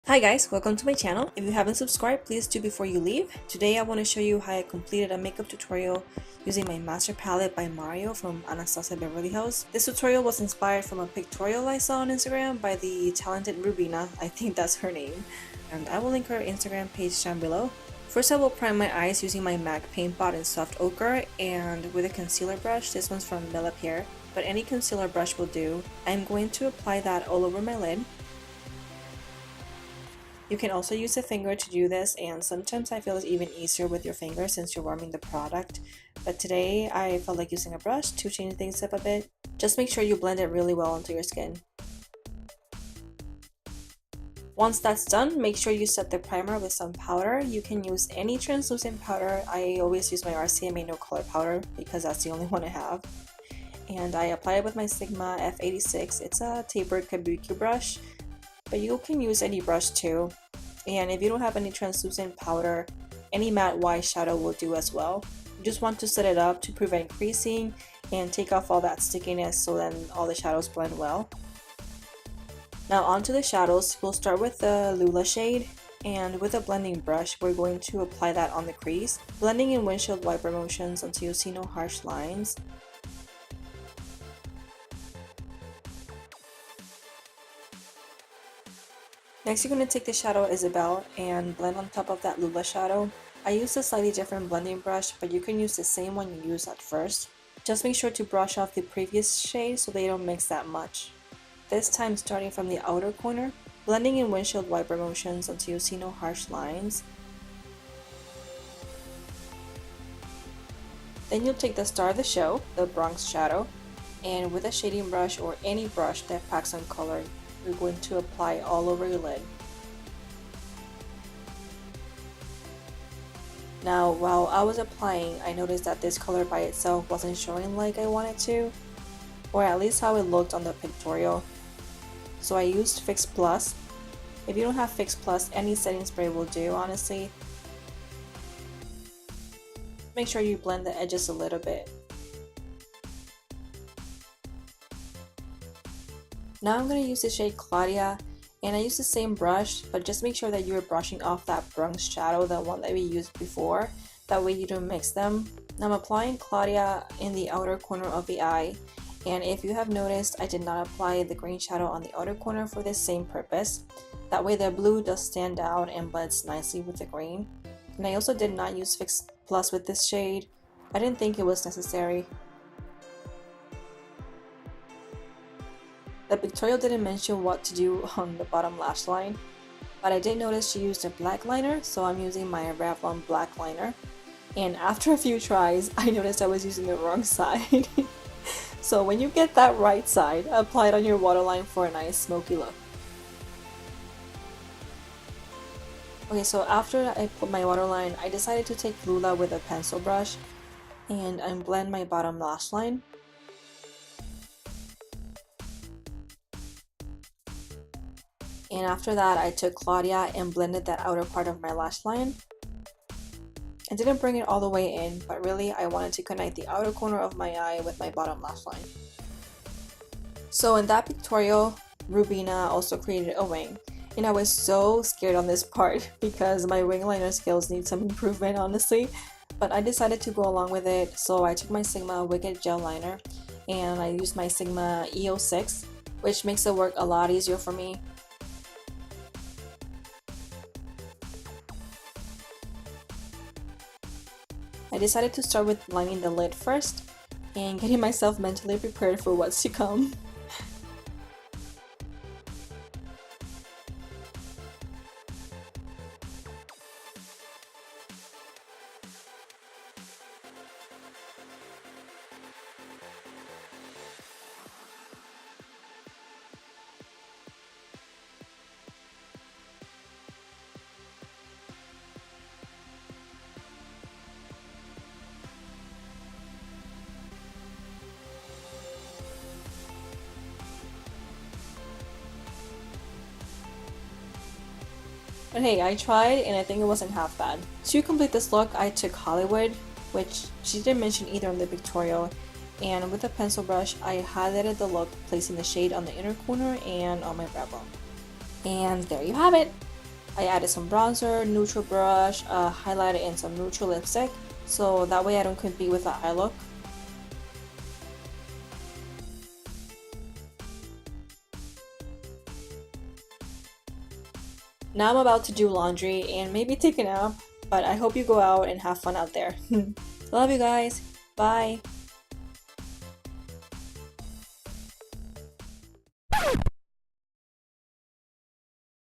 Hi guys, welcome to my channel. If you haven't subscribed, please do before you leave. Today I want to show you how I completed a makeup tutorial using my master palette by Mario from Anastasia Beverly Hills. This tutorial was inspired from a pictorial I saw on Instagram by the talented Rubina, I think that's her name, and I will link her Instagram page down below. First I will prime my eyes using my MAC paint pot in soft ochre and with a concealer brush. This one's from Lapel, but any concealer brush will do. I'm going to apply that all over my lid. You can also use a finger to do this, and sometimes I feel it's even easier with your finger since you're warming the product. But today I felt like using a brush to change things up a bit. Just make sure you blend it really well onto your skin. Once that's done, make sure you set the primer with some powder. You can use any translucent powder. I always use my RCMA no color powder because that's the only one I have. And I apply it with my Sigma F86. It's a tapered kabuki brush, but you can use any brush too. And if you don't have any translucent powder, any matte white shadow will do as well. You just want to set it up to prevent creasing and take off all that stickiness so then all the shadows blend well. Now onto the shadows, we'll start with the Lula shade, and with a blending brush we're going to apply that on the crease, blending in windshield wiper motions until you see no harsh lines. Next, you're going to take the shadow Isabel and blend on top of that Lula shadow. I used a slightly different blending brush, but you can use the same one you used at first. Just make sure to brush off the previous shade so they don't mix that much. This time starting from the outer corner, blending in windshield wiper motions until you see no harsh lines. Then you'll take the star of the show, the Bronx shadow, and with a shading brush or any brush that packs on color, you're going to apply all over your lid. Now, while I was applying, I noticed that this color by itself wasn't showing like I wanted to, or at least how it looked on the pictorial. So I used Fix Plus. If you don't have Fix Plus, any setting spray will do, honestly. Make sure you blend the edges a little bit. Now I'm going to use the shade Claudia, and I use the same brush, but just make sure that you are brushing off that Bronx shadow, the one that we used before. That way you don't mix them. Now I'm applying Claudia in the outer corner of the eye, and if you have noticed, I did not apply the green shadow on the outer corner for the same purpose. That way the blue does stand out and blends nicely with the green. And I also did not use Fix Plus with this shade. I didn't think it was necessary. The pictorial didn't mention what to do on the bottom lash line, but I did notice she used a black liner, so I'm using my Revlon black liner. And after a few tries, I noticed I was using the wrong side. So when you get that right side, apply it on your waterline for a nice smoky look. Okay, so after I put my waterline, I decided to take Lula with a pencil brush and blend my bottom lash line. And after that, I took Claudia and blended that outer part of my lash line. I didn't bring it all the way in, but really I wanted to connect the outer corner of my eye with my bottom lash line. So in that pictorial, Rubina also created a wing. And I was so scared on this part because my wing liner skills need some improvement, honestly. But I decided to go along with it, so I took my Sigma Wicked Gel Liner and I used my Sigma E06, which makes it work a lot easier for me. I decided to start with lining the lid first and getting myself mentally prepared for what's to come. But hey, I tried and I think it wasn't half bad. To complete this look, I took Hollywood, which she didn't mention either in the pictorial, and with a pencil brush, I highlighted the look, placing the shade on the inner corner and on my brow bone. And there you have it! I added some bronzer, neutral brush, highlighter, and some neutral lipstick, so that way I don't compete with the eye look. Now I'm about to do laundry and maybe take a nap, but I hope you go out and have fun out there. Love you guys. Bye.